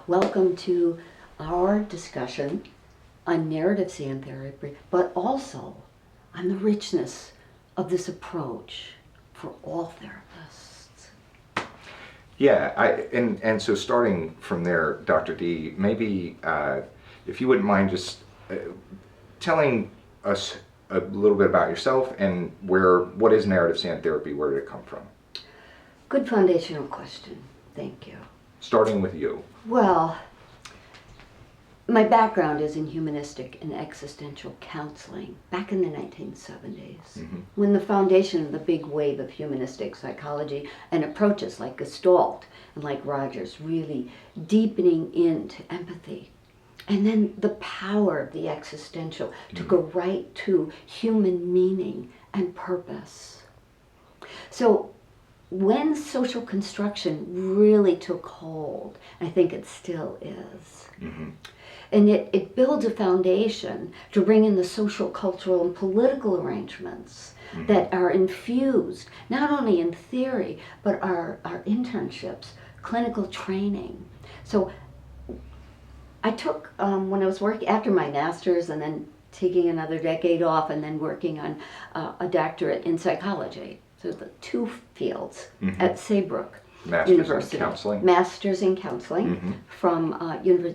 Welcome to our discussion on narrative sand therapy, but also on the richness of this approach for all therapists. Yeah, and so starting from there, Dr. D, maybe if you wouldn't mind just telling us a little bit about yourself and what is narrative sand therapy, where did it come from? Good foundational question, thank you. Starting with you. Well, my background is in humanistic and existential counseling back in the 1970s, when the foundation of the big wave of humanistic psychology and approaches like Gestalt and like Rogers really deepening into empathy. And then the power of the existential to go right to human meaning and purpose. So when social construction really took hold, I think it still is, and it builds a foundation to bring in the social, cultural, and political arrangements that are infused not only in theory, but our internships, clinical training. So I took, when I was working after my master's and then taking another decade off and then working on a doctorate in psychology. So the two fields at Saybrook University. Masters in Counseling from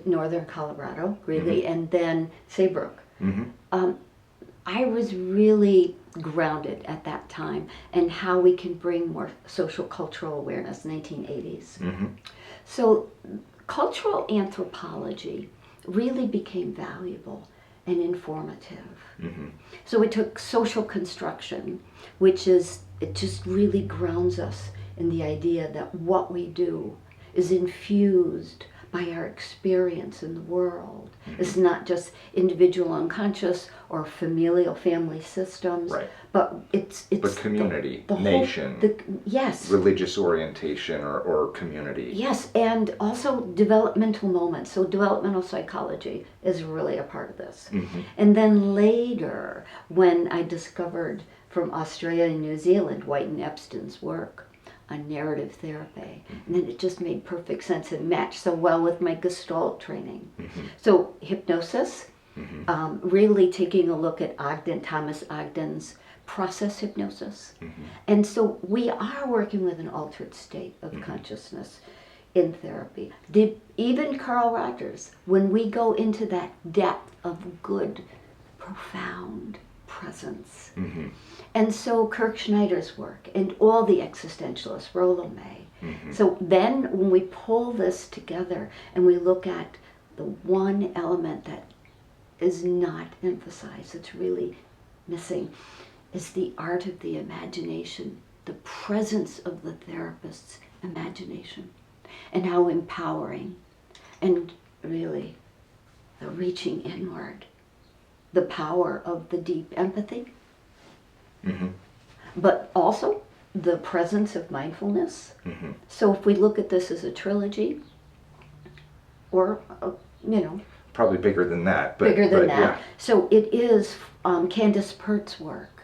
Northern Colorado, really, and then Saybrook. I was really grounded at that time in how we can bring more social cultural awareness, 1980s. So cultural anthropology really became valuable and informative. So it took social construction, which is, it just really grounds us in the idea that what we do is infused by our experience in the world. It's not just individual unconscious or familial family systems, but it's but community, the nation, yes, religious orientation or community. Yes, and also developmental moments. So developmental psychology is really a part of this. And then later, when I discovered from Australia and New Zealand White and Epstein's work on narrative therapy, and then it just made perfect sense and matched so well with my Gestalt training. So hypnosis, really taking a look at Thomas Ogden's process hypnosis. And so we are working with an altered state of consciousness in therapy. Even Carl Rogers, when we go into that depth of good, profound presence. And so Kirk Schneider's work and all the existentialists, Rollo May. So then when we pull this together and we look at the one element that is not emphasized, it's really missing, is the art of the imagination, the presence of the therapist's imagination, and how empowering, and really the reaching inward, the power of the deep empathy, but also the presence of mindfulness. So if we look at this as a trilogy, or, probably bigger than that. Bigger than that. Yeah. So it is Candace Pert's work,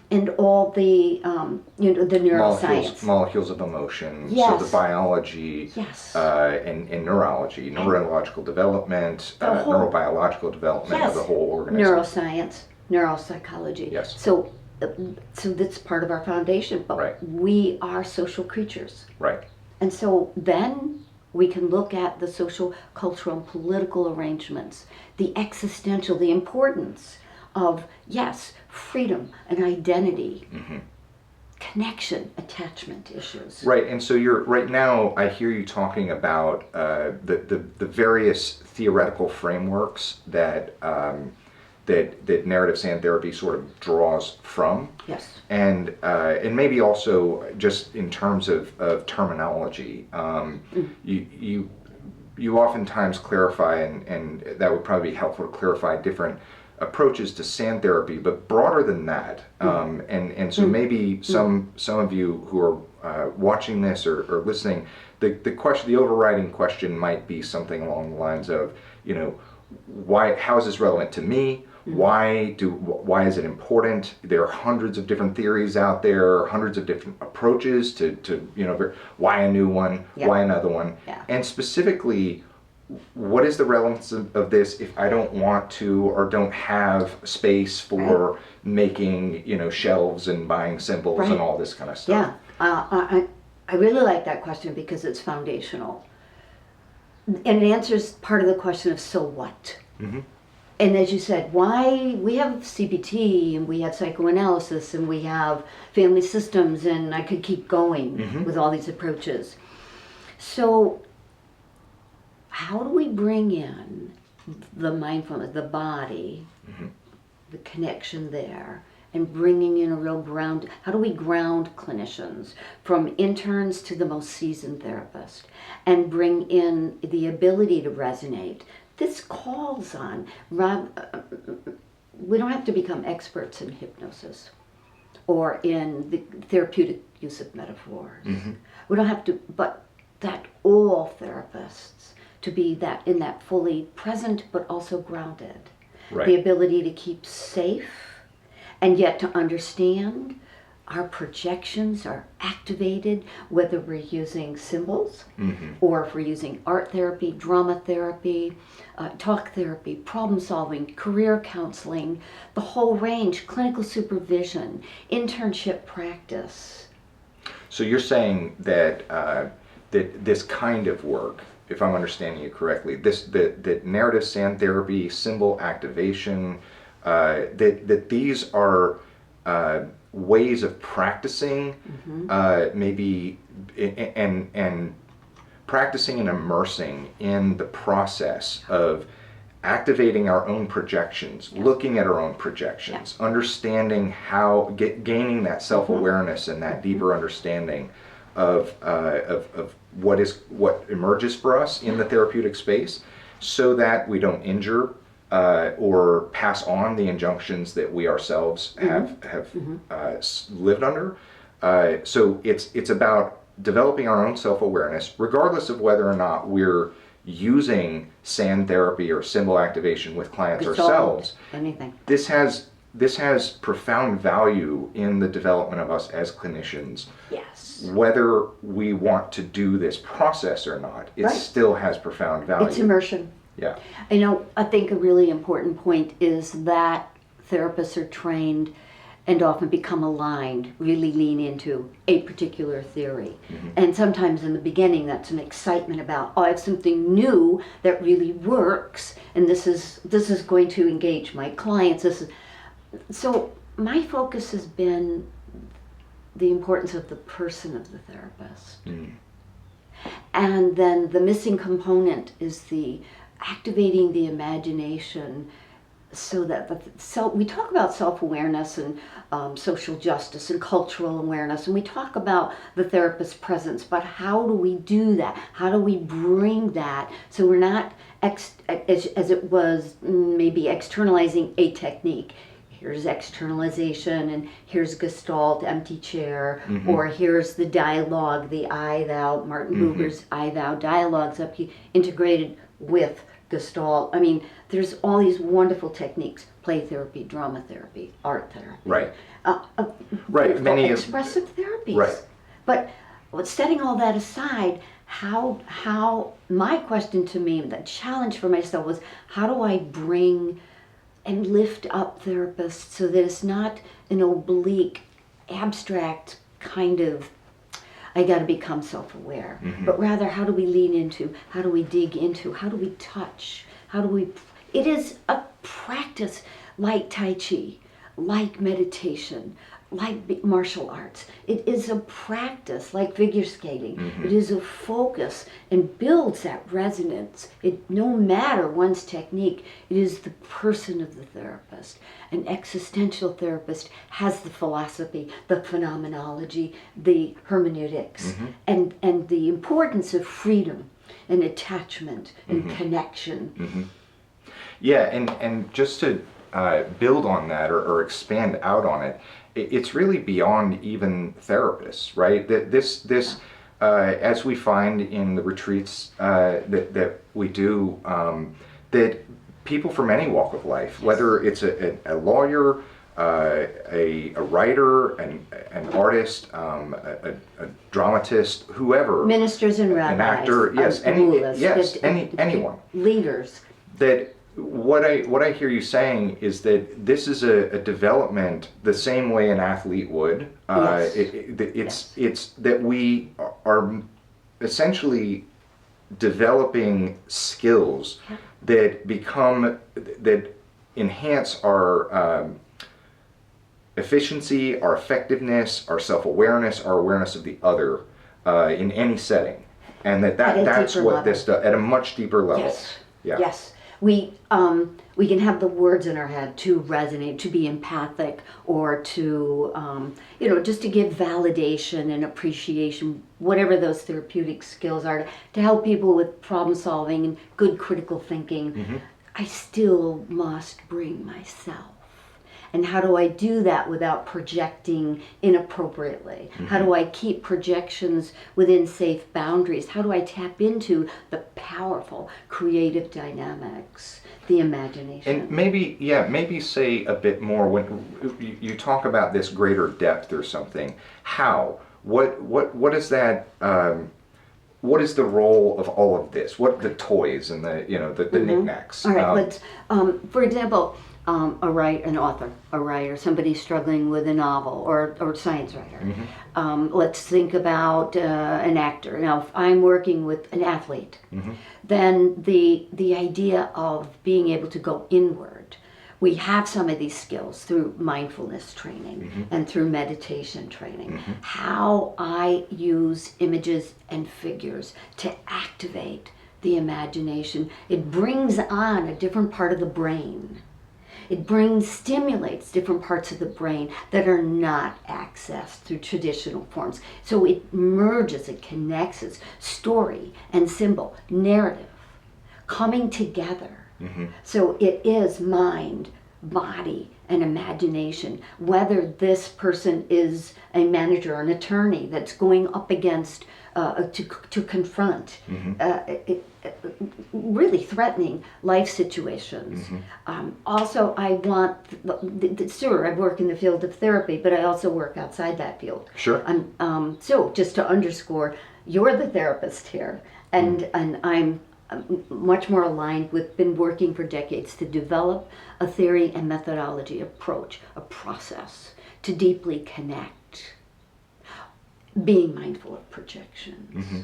and all the, the neuroscience. Molecules of emotion, Yes. so the biology, Yes. and neurology, neurological development, neurobiological development of the whole organism. Neuroscience, neuropsychology. Yes. So that's part of our foundation, but we are social creatures. And so then we can look at the social, cultural, and political arrangements, the existential, the importance of, yes, freedom and identity, connection, attachment issues. Right, and so right now I hear you talking about the various theoretical frameworks that that narrative sand therapy sort of draws from. Yes. And maybe also just in terms of terminology, you oftentimes clarify, and that would probably be helpful to clarify different approaches to sand therapy, but broader than that. And so maybe some of you who are watching this or listening, the overriding question might be something along the lines of, how is this relevant to me? Why is it important? There are hundreds of different theories out there, hundreds of different approaches to why a new one, why another one, and specifically, what is the relevance of this if I don't want to or don't have space for making, shelves and buying symbols and all this kind of stuff? Yeah, I really like that question because it's foundational. And it answers part of the question of so what? And as you said, why we have CBT and we have psychoanalysis and we have family systems, and I could keep going with all these approaches. So how do we bring in the mindfulness, the body, the connection there, and bringing in a real ground? How do we ground clinicians from interns to the most seasoned therapist and bring in the ability to resonate? This calls on, we don't have to become experts in hypnosis or in the therapeutic use of metaphors. We don't have to, but that all therapists to be that in that fully present but also grounded. Right. The ability to keep safe and yet to understand our projections are activated, whether we're using symbols or if we're using art therapy, drama therapy, talk therapy, problem solving, career counseling, the whole range, clinical supervision, internship practice. So you're saying that that this kind of work, if I'm understanding you correctly, that narrative sand therapy, symbol activation, that these are ways of practicing, maybe, and practicing and immersing in the process of activating our own projections, looking at our own projections, understanding how, gaining that self-awareness and that deeper understanding of what emerges for us in the therapeutic space, so that we don't injure or pass on the injunctions that we ourselves have lived under. So it's about developing our own self-awareness, regardless of whether or not we're using sand therapy or symbol activation with clients ourselves. Anything. This has profound value in the development of us as clinicians. Yes. Whether we want to do this process or not, it still has profound value. It's immersion. Yeah. I think a really important point is that therapists are trained and often become aligned, really lean into a particular theory. And sometimes in the beginning that's an excitement about, I have something new that really works, and this is going to engage my clients. So my focus has been the importance of the person of the therapist. And then the missing component is the activating the imagination, so that we talk about self-awareness and social justice and cultural awareness, and we talk about the therapist's presence, but how do we do that? How do we bring that so we're not, as it was, maybe externalizing a technique? Here's externalization, and here's Gestalt, empty chair, or here's the dialogue, the I, thou, Martin Buber's I, thou dialogues up here, integrated with Gestalt. I mean, there's all these wonderful techniques: play therapy, drama therapy, art therapy. Right. Right. Many expressive therapies. Right. But setting all that aside, how my question to me, the challenge for myself was, how do I bring and lift up therapists so that it's not an oblique, abstract kind of, I got to become self-aware, but rather how do we lean into, how do we dig into, how do we touch, it is a practice like Tai Chi, like meditation, like martial arts. It is a practice like figure skating. It is a focus and builds that resonance. No matter one's technique, it is the person of the therapist. An existential therapist has the philosophy, the phenomenology, the hermeneutics, and the importance of freedom and attachment and connection. Yeah, and just to build on that or expand out on it, it's really beyond even therapists, right? This as we find in the retreats that we do, that people from any walk of life, whether it's a lawyer, a writer, an artist, a dramatist, whoever, Ministers and rabbis, an actor, yes, anyone. Leaders. That what I hear you saying is that this is a development the same way an athlete would. Yes. It's that we are essentially developing skills that enhance our efficiency, our effectiveness, our self-awareness, our awareness of the other in any setting, and that's what level. This does at a much deeper level. Yes. Yeah. Yes. We can have the words in our head to resonate, to be empathic, or to just to give validation and appreciation, whatever those therapeutic skills are, to help people with problem solving and good critical thinking. Mm-hmm. I still must bring myself. And how do I do that without projecting inappropriately? Mm-hmm. How do I keep projections within safe boundaries? How do I tap into the powerful creative dynamics, the imagination? And maybe say a bit more when you talk about this greater depth or something. How? What is that? What is the role of all of this? What the toys and the mm-hmm. knickknacks? All right. Let's, for example. An author, a writer, somebody struggling with a novel, or science writer. Mm-hmm. Let's think about an actor. Now, if I'm working with an athlete, mm-hmm. then the idea of being able to go inward, we have some of these skills through mindfulness training mm-hmm. and through meditation training. Mm-hmm. How I use images and figures to activate the imagination. It brings on a different part of the brain. It stimulates different parts of the brain that are not accessed through traditional forms. So it merges, it connects, it's story and symbol, narrative, coming together. Mm-hmm. So it is mind, body, and imagination. Whether this person is a manager or an attorney that's going up against to confront mm-hmm. Really threatening life situations. Mm-hmm. Also, I want, sure, I work in the field of therapy, but I also work outside that field. Sure. So just to underscore, you're the therapist here, and I'm much more aligned with, been working for decades to develop a theory and methodology approach, a process to deeply connect, being mindful of projections. Mm-hmm.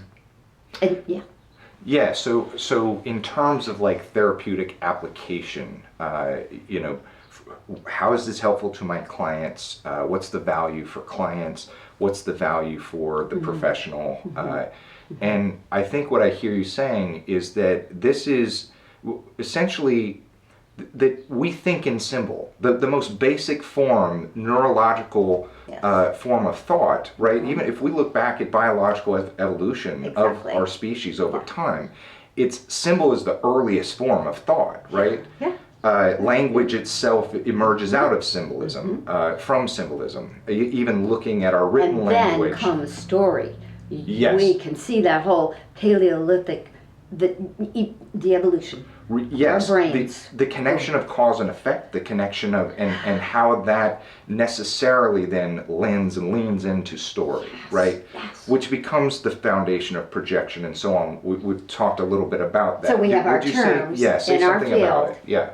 And yeah, so in terms of like therapeutic application, how is this helpful to my clients? What's the value for clients? What's the value for the mm-hmm. professional? Mm-hmm. And I think what I hear you saying is that this is essentially that we think in symbol, the most basic form, neurological yes. Form of thought, right? Mm-hmm. Even if we look back at biological evolution exactly. of our species over time, symbol is the earliest form of thought, right? Yeah. Language itself emerges out of symbolism, mm-hmm. From symbolism. Even looking at our written language. And then comes story. Yes. We can see that whole Paleolithic, the evolution. Yes, our brains. The connection of cause and effect, the connection of and how that necessarily then lends and leans into story, yes, right? Yes. Which becomes the foundation of projection and so on. We've talked a little bit about that. So we have our terms say in our something field. About it. Yeah.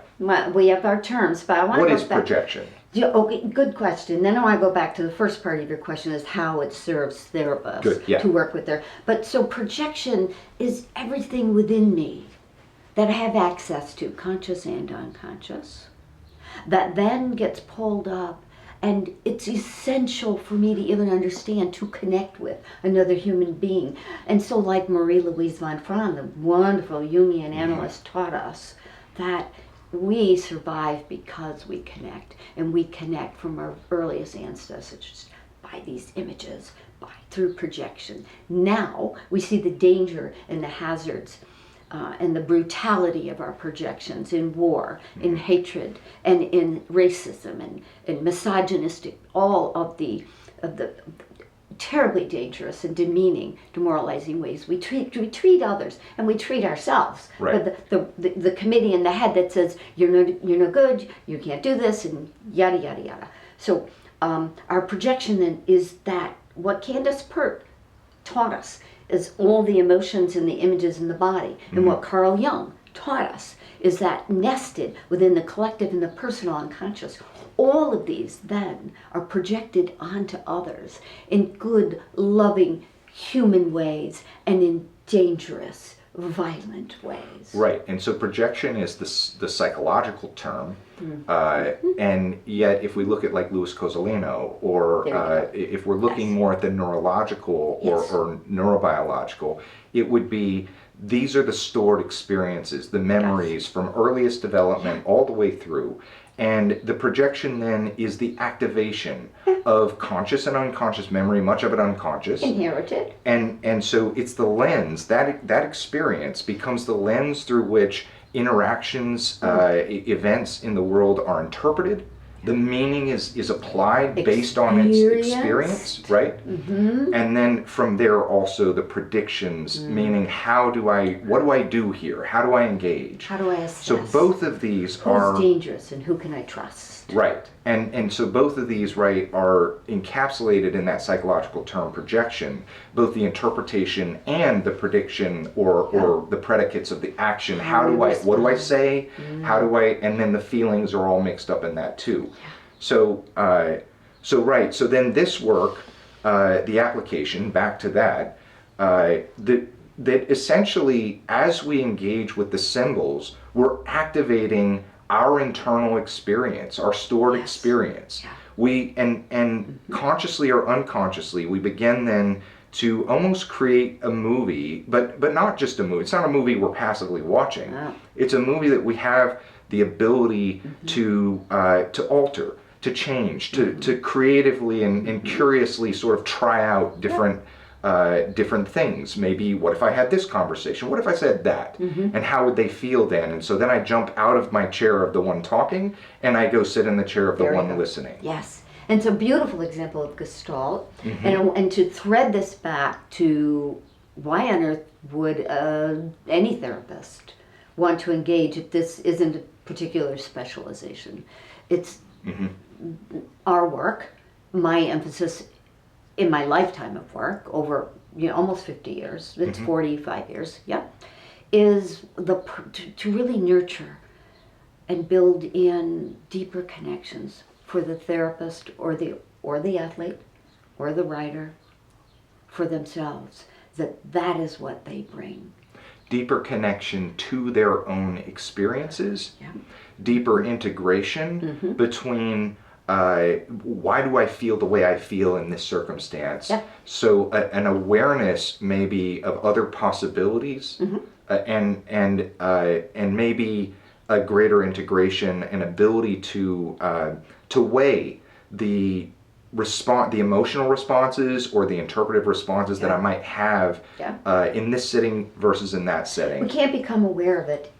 We have our terms, but I want to go back. What is projection? Okay, good question. Then I want to go back to the first part of your question, is how it serves therapists yeah. to work with their. But so projection is everything within me that I have access to, conscious and unconscious, that then gets pulled up, and it's essential for me to even understand, to connect with another human being. And so like Marie-Louise von Franz, the wonderful Jungian analyst, taught us that we survive because we connect, and we connect from our earliest ancestors by these images, through projection. Now we see the danger and the hazards and the brutality of our projections in war, in hatred, and in racism, and misogynistic, all of the terribly dangerous and demeaning, demoralizing ways we treat others and we treat ourselves. Right. But the committee in the head that says you're no good, you can't do this, and yada yada yada. So our projection then is that what Candace Pert taught us is all the emotions and the images in the body, and what Carl Jung taught us is that nested within the collective and the personal unconscious, all of these then are projected onto others in good, loving, human ways and in dangerous, violent ways. Right, and so projection is the psychological term, and yet if we look at like Louis Cozolino, or if we're looking more at the neurological or neurobiological, it would be these are the stored experiences, the memories from earliest development all the way through. And the projection then is the activation of conscious and unconscious memory, much of it unconscious. Inherited. And so it's the lens, that experience becomes the lens through which interactions, events in the world are interpreted. The meaning is applied based on its experience, right? And then from there also the predictions, meaning what do I do here? How do I engage? How do I assess? So both of these Who's dangerous and who can I trust? Right, and so both of these, right, are encapsulated in that psychological term projection, both the interpretation and the prediction or the predicates of the action. What do I say? How do I, and then the feelings are all mixed up in that too. So then this work, the application, back to that, that essentially as we engage with the symbols, we're activating our internal experience, our stored experience. We and consciously or unconsciously, we begin then to almost create a movie, but not just a movie. It's not a movie we're passively watching. It's a movie that we have the ability to alter, to change, to creatively and curiously sort of try out different things. Maybe, what if I had this conversation? What if I said that? And how would they feel then? And so then I jump out of my chair of the one talking and I go sit in the chair of the one listening. Yes. And it's a beautiful example of Gestalt. And to thread this back to why on earth would any therapist want to engage if this isn't a particular specialization? It's our work, my emphasis in my lifetime of work, over almost 50 years, it's 45 years, is to really nurture and build in deeper connections for the therapist or the athlete or the writer, for themselves, that is what they bring. Deeper connection to their own experiences, deeper integration between why do I feel the way I feel in this circumstance? So an awareness maybe of other possibilities, and maybe a greater integration and ability to weigh the emotional responses or the interpretive responses that I might have in this setting versus in that setting. We can't become aware of it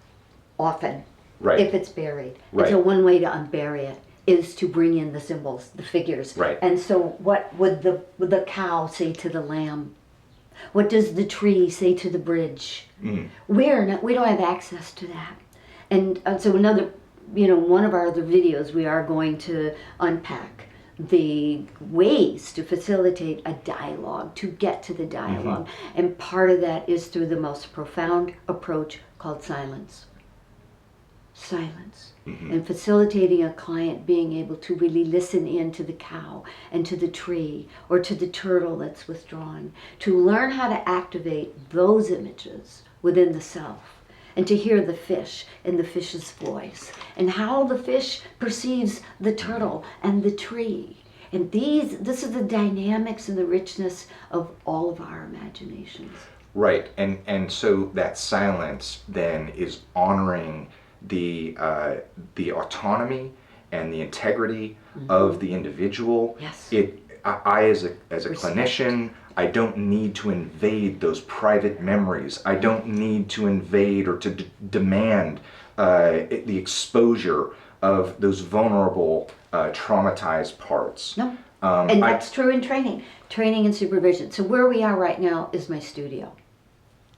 often if it's buried. Right. And so one way to unbury it is to bring in the symbols, the figures. Right. And so what would the cow say to the lamb? What does the tree say to the bridge? We don't have access to that. And so one of our other videos, we are going to unpack the ways to facilitate a dialogue, to get to the dialogue. And part of that is through the most profound approach called silence. And facilitating a client being able to really listen in to the cow and to the tree or to the turtle that's withdrawn, to learn how to activate those images within the self, and to hear the fish and the fish's voice and how the fish perceives the turtle and the tree. And this is the dynamics and the richness of all of our imaginations. Right, and so that silence then is honoring the autonomy and the integrity of the individual. Yes. I as a clinician, I don't need to invade those private memories. I don't need to invade or to demand the exposure of those vulnerable, traumatized parts. No. And that's true in training and supervision. So where we are right now is my studio.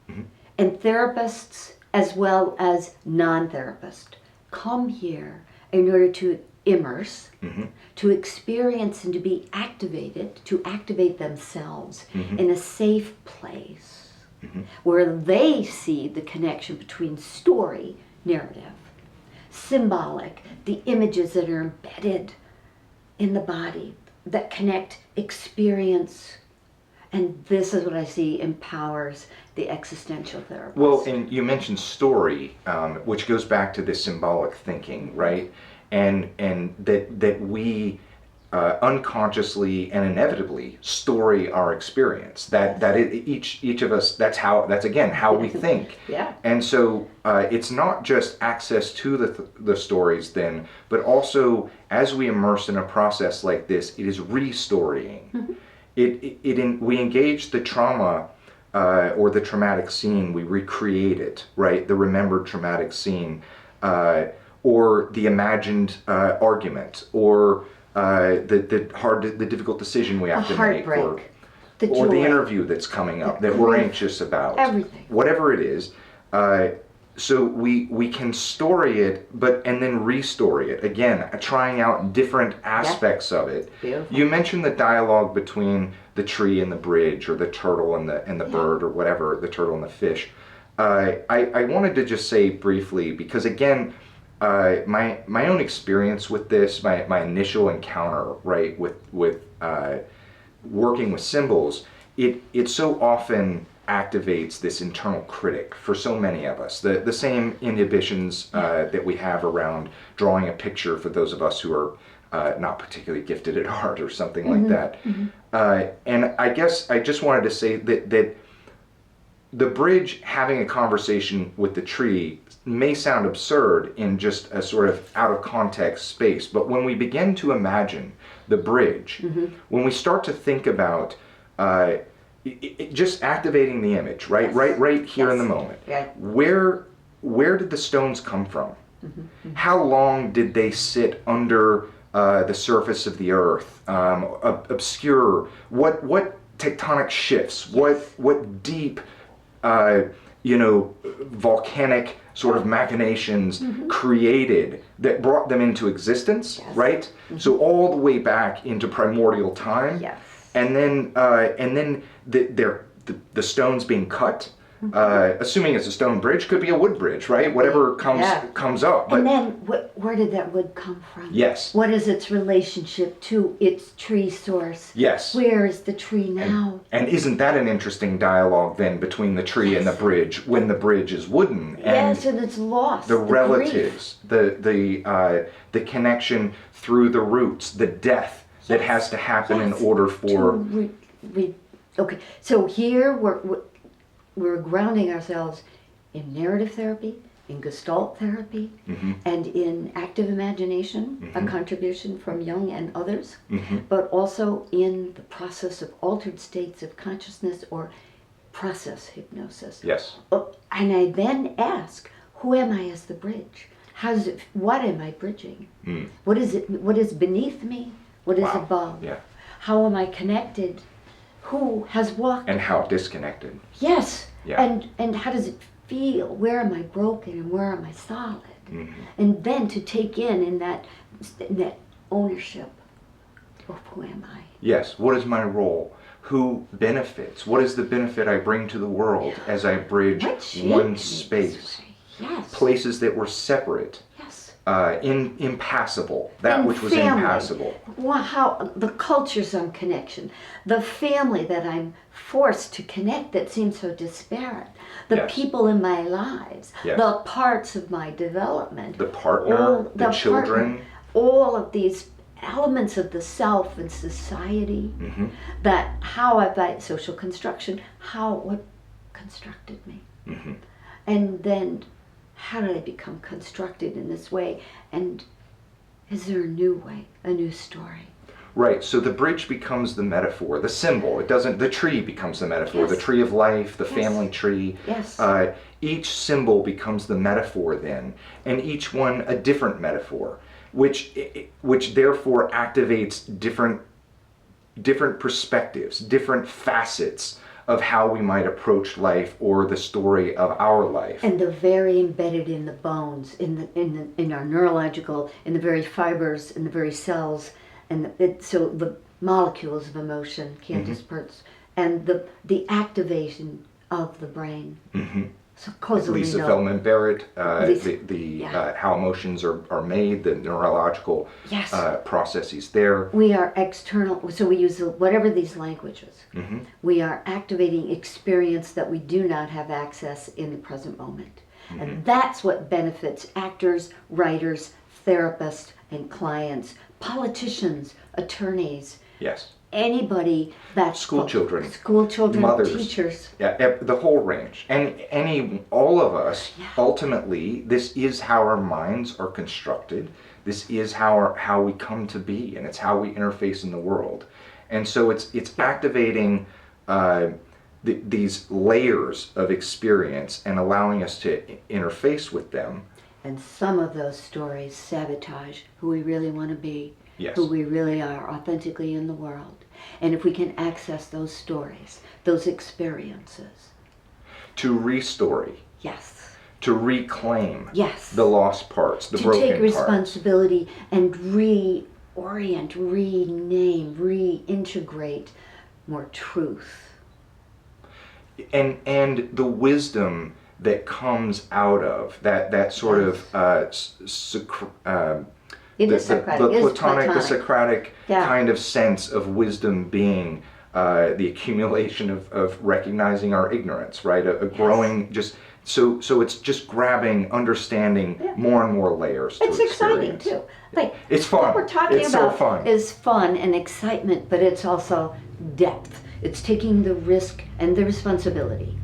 Mm-hmm. And therapists, as well as non-therapists, come here in order to immerse, mm-hmm. to experience and to be activated, to activate themselves mm-hmm. in a safe place mm-hmm. where they see the connection between story, narrative, symbolic, the images that are embedded in the body that connect experience. And this is what I see empowers the existential therapist. Well, and you mentioned story, which goes back to this symbolic thinking, right? And that we unconsciously and inevitably story our experience. Each of us, that's again how we think. Yeah. And so it's not just access to the stories then, but also as we immerse in a process like this, it is restorying. Mm-hmm. We engage the trauma or the traumatic scene, we recreate it, right? The remembered traumatic scene, or the imagined argument, or the difficult decision we have to make, or the interview that's coming up that we're anxious about. Everything. Whatever it is. So we can story it, and then restory it. Again, trying out different aspects of it. Beautiful. You mentioned the dialogue between the tree and the bridge, or the turtle and the bird, or whatever, the turtle and the fish. I wanted to just say briefly, because again, my own experience with this, my initial encounter, right, with working with symbols, it so often activates this internal critic for so many of us. The same inhibitions that we have around drawing a picture for those of us who are not particularly gifted at art or something like that. Mm-hmm. And I guess I just wanted to say that the bridge having a conversation with the tree may sound absurd in just a sort of out of context space, but when we begin to imagine the bridge, mm-hmm. when we start to think about just activating the image, right, yes. right here yes. in the moment, yeah. where did the stones come from? Mm-hmm. Mm-hmm. How long did they sit under the surface of the earth? Obscure. What tectonic shifts? Yes. What deep volcanic sort of machinations mm-hmm. created that brought them into existence, yes. right? Mm-hmm. So all the way back into primordial time, yes. and then the stones being cut. Mm-hmm. Assuming it's a stone bridge, could be a wood bridge, right? Whatever comes up. But, and then where did that wood come from? Yes. What is its relationship to its tree source? Yes. Where is the tree now? And isn't that an interesting dialogue then between the tree yes. and the bridge when the bridge is wooden? And yes, and it's lost. The relatives, the connection through the roots, the death yes. that has to happen yes. in order for. Okay, so here we're grounding ourselves in narrative therapy, in Gestalt therapy, mm-hmm. and in active imagination, mm-hmm. a contribution from Jung and others, mm-hmm. but also in the process of altered states of consciousness or process hypnosis. Yes. And I then ask, who am I as the bridge? What am I bridging? Mm. What is it? What is beneath me? What is wow. above? Yeah. How am I connected? Who has walked? And how disconnected. Yes. Yeah. And how does it feel? Where am I broken and where am I solid? Mm-hmm. And then to take in that ownership of who am I? Yes. What is my role? Who benefits? What is the benefit I bring to the world as I bridge one space? Yes. Places that were separate. Yes. Impassable, that and which was family. impassable. Well, how the cultures on connection, the family that I'm forced to connect that seems so disparate, the yes. people in my lives, yes. the parts of my development, the partner, the children, all of these elements of the self and society. Mm-hmm. That how have I social construction? What constructed me? Mm-hmm. And then. How did I become constructed in this way? And is there a new way, a new story? Right, so the bridge becomes the metaphor, the symbol. It doesn't, the tree becomes the metaphor, yes. the tree of life, the yes. family tree. Yes. Each symbol becomes the metaphor then, and each one a different metaphor, which therefore activates different different perspectives, different facets of how we might approach life or the story of our life. And the very embedded in the bones, in our neurological, in the very fibers, in the very cells, and so the molecules of emotion can't disperse, and the activation of the brain. So Lisa Feldman Barrett, how emotions are made, the neurological processes there. We are external, so we use whatever these languages. We are activating experience that we do not have access in the present moment. And that's what benefits actors, writers, therapists, and clients, politicians, attorneys. Yes. Anybody that's school children, mothers, teachers, the whole range, and all of us. Ultimately, this is how our minds are constructed. This is how we come to be, and it's how we interface in the world. And so it's activating these layers of experience and allowing us to interface with them. And some of those stories sabotage who we really want to be. Yes. Who we really are authentically in the world. And if we can access those stories, those experiences. To restory. Yes. To reclaim. Yes. The lost parts, the broken parts. To take responsibility and reorient, rename, reintegrate more truth. And the wisdom that comes out of that sort of the Socratic kind of sense of wisdom being the accumulation of recognizing our ignorance, right? A growing so it's just grabbing, understanding more and more layers. It's exciting too. Like it's fun. What we're talking it's about so fun. Is fun and excitement, but it's also depth. It's taking the risk and the responsibility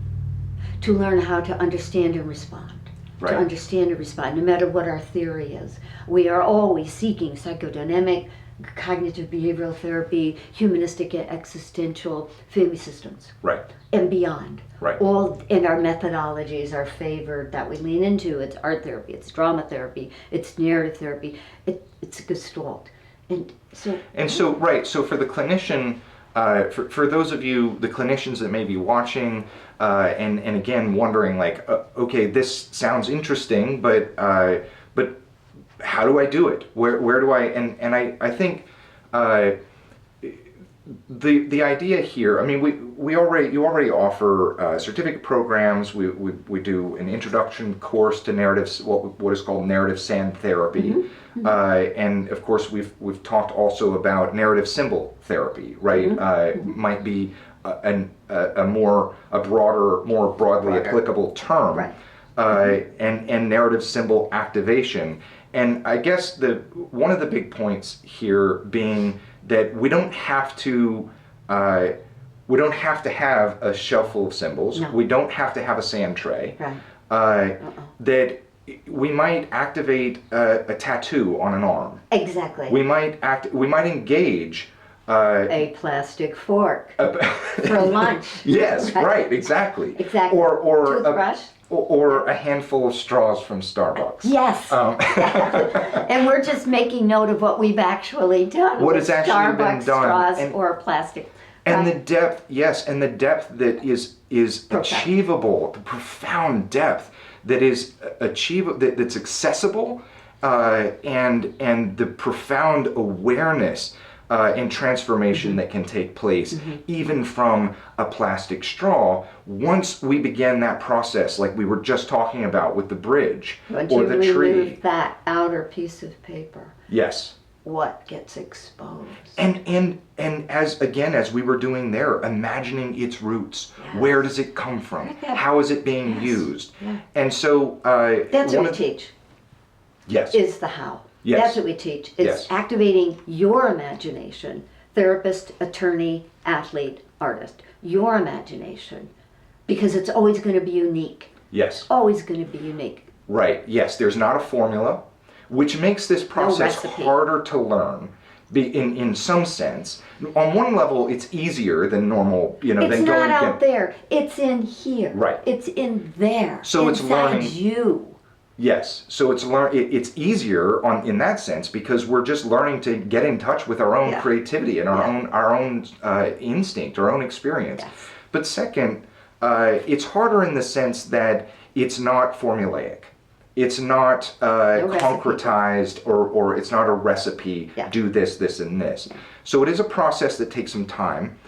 to learn how to understand and respond. Right. To understand and respond, no matter what our theory is. We are always seeking psychodynamic, cognitive behavioral therapy, humanistic and existential family systems. Right. And beyond. Right. All in our methodologies are favored that we lean into. It's art therapy, it's drama therapy, it's narrative therapy, it's a Gestalt. And so for the clinician, for those of you, the clinicians that may be watching, and again wondering like, okay, this sounds interesting, but how do I do it? Where do I? And I think the idea here. I mean, you already offer certificate programs. We do an introduction course to narratives, what is called narrative sand therapy. And of course, we've talked also about narrative symbol therapy, right? Might be a broader, more broadly applicable term, right? And narrative symbol activation. And I guess one of the big points here being that we don't have to have a shelf full of symbols. No. We don't have to have a sand tray. Right. That we might activate a tattoo on an arm. Exactly. We might engage a plastic fork for lunch. Yes, right, exactly. Exactly. Or toothbrush. Or a handful of straws from Starbucks. Yes. And we're just making note of what we've actually done. What has actually Starbucks been done. Straws or plastic. And the depth, yes, and the depth that is achievable, the profound depth that is achievable, that's accessible, and the profound awareness and transformation that can take place even from a plastic straw once we begin that process, like we were just talking about with the bridge or the tree. Remove that outer piece of paper. Yes. What gets exposed? And as we were doing there, imagining its roots. Yes. Where does it come from? How is it being used? Yeah. And so that's what we teach. Yes. Is the how. Yes. That's what we teach. It's activating your imagination. Therapist, attorney, athlete, artist. Your imagination. Because it's always going to be unique. Yes. Always going to be unique. Right. Yes. There's not a formula, which makes this process harder to learn. In some sense. On one level, it's easier than normal, it's than not out there. It's in here. Right. It's in there. So it's learning. You. Yes, so it's easier in that sense because we're just learning to get in touch with our own creativity and our own instinct, our own experience. Yes. But second, it's harder in the sense that it's not formulaic. It's not concretized or it's not a recipe. Yeah. Do this, this, and this. Yeah. So it is a process that takes some time.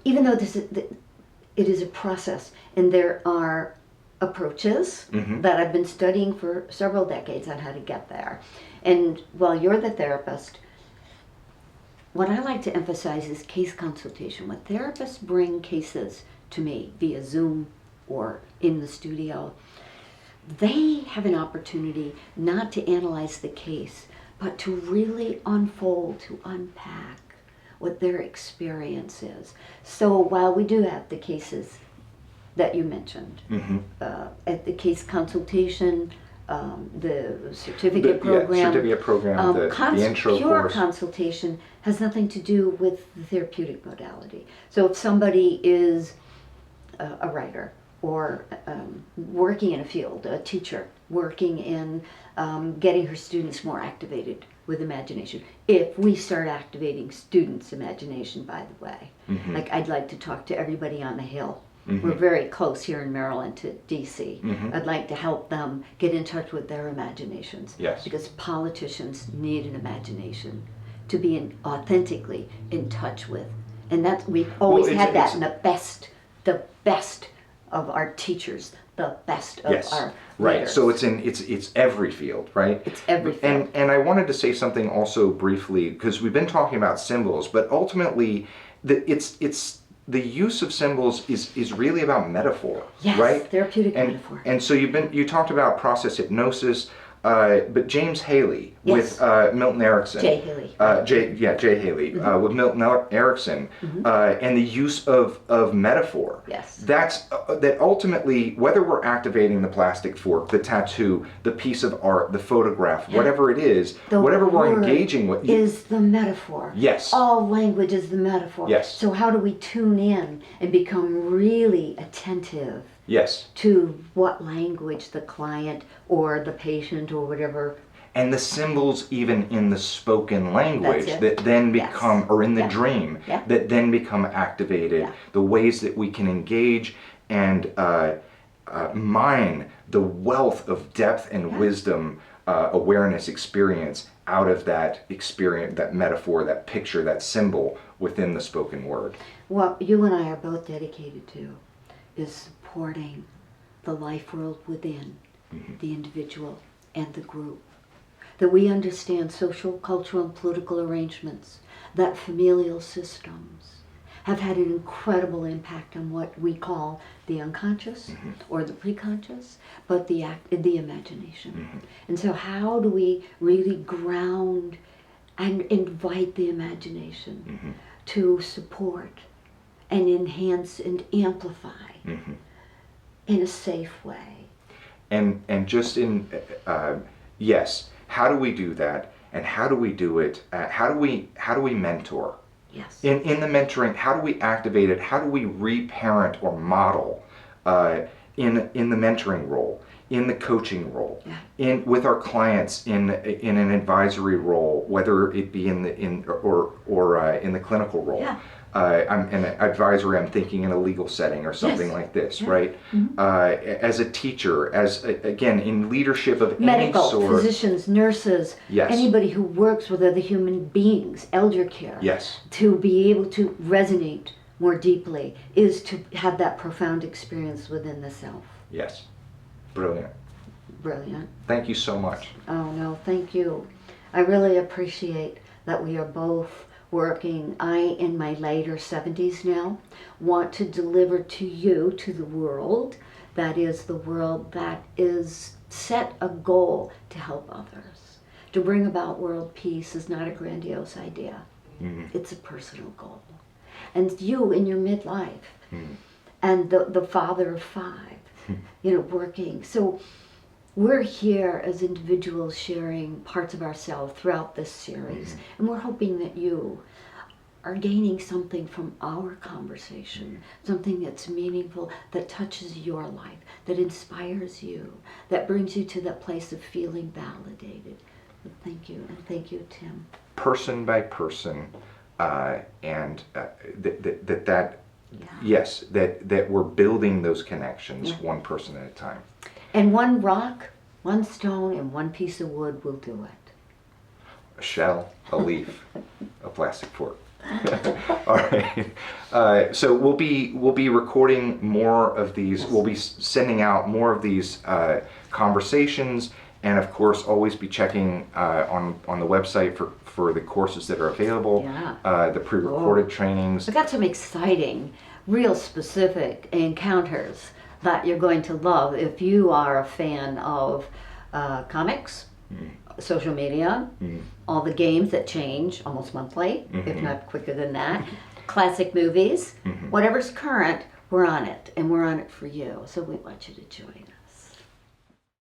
Even though it is a process, and there are approaches that I've been studying for several decades on how to get there. And while you're the therapist, what I like to emphasize is case consultation. When therapists bring cases to me via Zoom or in the studio, they have an opportunity not to analyze the case, but to really unfold, to unpack what their experience is. So while we do have the cases that you mentioned, at the case consultation, the certificate program, the intro pure course. Consultation has nothing to do with the therapeutic modality. So if somebody is a writer or working in a field, a teacher working in getting her students more activated with imagination. If we start activating students' imagination, by the way, like I'd like to talk to everybody on the Hill. We're very close here in Maryland to DC. I'd like to help them get in touch with their imaginations. Yes. Because politicians need an imagination to be authentically in touch with. And that's, we've always had that in the best of our teachers, the best of our right. leaders. So it's every field, right? It's every field. And I wanted to say something also briefly, because we've been talking about symbols, but ultimately it's the use of symbols is really about metaphor, yes, right? Therapeutic metaphor. And so you talked about process hypnosis, but James Haley with Milton Erickson. Jay Haley. Jay Haley with Milton Erickson and the use of metaphor. Yes. That ultimately, whether we're activating the plastic fork, the tattoo, the piece of art, the photograph, whatever it is, whatever we're engaging with, is the metaphor. Yes. All language is the metaphor. Yes. So how do we tune in and become really attentive? Yes. To what language the client or the patient or whatever. And the symbols even in the spoken language that then become, or in the dream, that then become activated. The ways that we can engage and mine the wealth of depth and wisdom, awareness, experience out of that experience, that metaphor, that picture, that symbol within the spoken word. What you and I are both dedicated to is supporting the life world within the individual and the group. That we understand social, cultural, and political arrangements, that familial systems have had an incredible impact on what we call the unconscious or the preconscious, but the imagination. And so how do we really ground and invite the imagination to support and enhance and amplify in a safe way? And just in, yes, how do we do that? And how do we do it? How do we mentor? Yes. In the mentoring, how do we activate it? How do we reparent or model in the mentoring role, in the coaching role, with our clients in an advisory role, whether it be in the clinical role. I'm an advisory, I'm thinking in a legal setting or something like this, right? As a teacher, again, in leadership of medical, any sort. physicians, nurses, anybody who works with other human beings, elder care. To be able to resonate more deeply is to have that profound experience within the self. Yes. Brilliant. Brilliant. Thank you so much. Oh no, thank you. I really appreciate that we are both working. I, in my later 70s now, want to deliver to you, to the world, that is the world that is set a goal to help others. To bring about world peace is not a grandiose idea. It's a personal goal. And you in your midlife, and the father of 5, working. So we're here as individuals sharing parts of ourselves throughout this series, and we're hoping that you are gaining something from our conversation, something that's meaningful, that touches your life, that inspires you, that brings you to that place of feeling validated. But thank you, and thank you, Tim. Person by person, and that Yeah. yes, that we're building those connections Yeah. one person at a time. And one rock, one stone, and one piece of wood will do it. A shell, a leaf, a plastic fork. All right. So we'll be recording more of these. We'll be sending out more of these conversations, and of course, always be checking on the website for the courses that are available. Yeah. The pre-recorded trainings. I got some exciting, real specific encounters that you're going to love if you are a fan of comics, social media, all the games that change almost monthly, if not quicker than that, classic movies, whatever's current, we're on it, and we're on it for you. So we want you to join us.